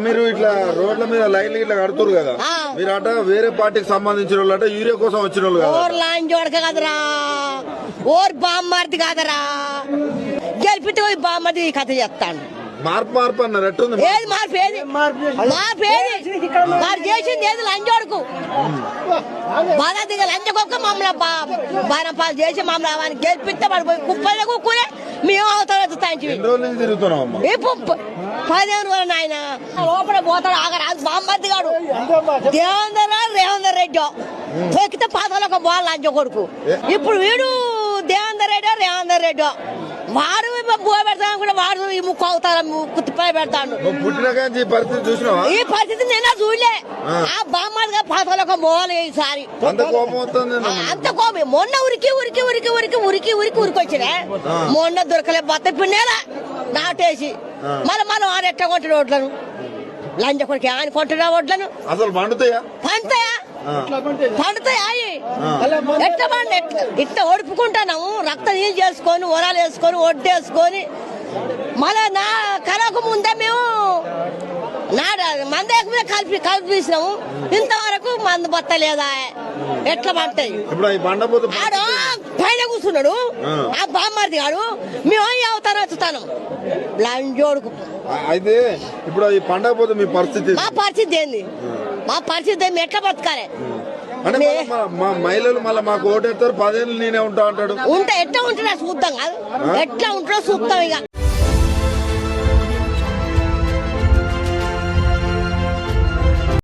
మీరు ఇట్లా రోడ్ల మీద లైన్లు ఇట్లా కడుతురు కదా, మీరు అట వేరే పార్టీకి సంబంధించిన వాళ్ళు అట యూరియా కోసం వచ్చిన వాళ్ళు కదా. ఓర్ లాంటి వాడక కదరా, ఓర్ బామ్మర్ది కాదరా, గెలిపితే పోయి బామ్మర్ది కథ చెప్తాను. మార్పు అన్నారు ఎట్టుంది? ఏది మార్పు? ఏది మార్పు? ఏది వారు చేసింది? ఏది లంచోడుకు బాగా దిగ లంచకొక్క మమ్మల్ని బాణపాలు చేసి మమ్మల్ని గెలిపిస్తే వాడు పోయి కుప్పలే కుక్కులే మేము అవుతాం. తిరుగుతున్నాం 15 రోజులు ఆయన లోపల పోతాడు. ఆగరాజు బామ్మర్ది గాడు రేవందర్ రెడ్డి తొక్కితే పాతలో ఒక బాల్ లంచ కొడుకు. ఇప్పుడు వీడు రేవందర్ రెడ్డి వాడు బువ పెడతాను కూడా వాడు ఈ ముక్కు అవుతాడు, కుత్తిపై పెడతాడు. ఈ పరిస్థితి నేను చూడలే. ఆ బామ్మగా పాతలో పోవాలి ఈసారి. అంత కోపం మొన్న ఉరికి మొన్న దొరకలే బత్త పిన్నేలా నాటేసి మళ్ళీ ఆడ ఎట్లా కొంటాడు ఓట్లను? లంచ కొడుకు ఆయన కొంటాడా ఓట్లను? అసలు పండుతాయా? పండుతాయా? ఎట్లా పండు? ఇట్లా ఓడిపుకుంటున్నాము. రక్తం నీళ్ళు చేసుకొని ఒరాలు వేసుకొని ఒడ్డేసుకొని మళ్ళా నా కరకు ముందే మేము మందేక మీద కలిపిసినాము. ఇంతవరకు మందు బత్తలేదా? ఎట్లా పంటాయి? ఆడ పైన కూర్చున్నాడు ఆ బామ్మర్ది గాడు. మేము అవుతాను వచ్చుతాను లంజోడుకు. అయితే ఇప్పుడు ఈ పండగ పోతే మీ పరిస్థితి? మా పరిస్థితి ఏంది? మా పరిస్థితి మేము ఎట్లా బతకాలి? మా మహిళలు మళ్ళీ మాకు ఓటేస్తారు, 10 ఏళ్ళు నేనే ఉంటా అంటాడు. ఎట్లా ఉంటున్నా చూద్దాం కాదు, ఎట్లా ఉంటున్నా చూద్దాం ఇక.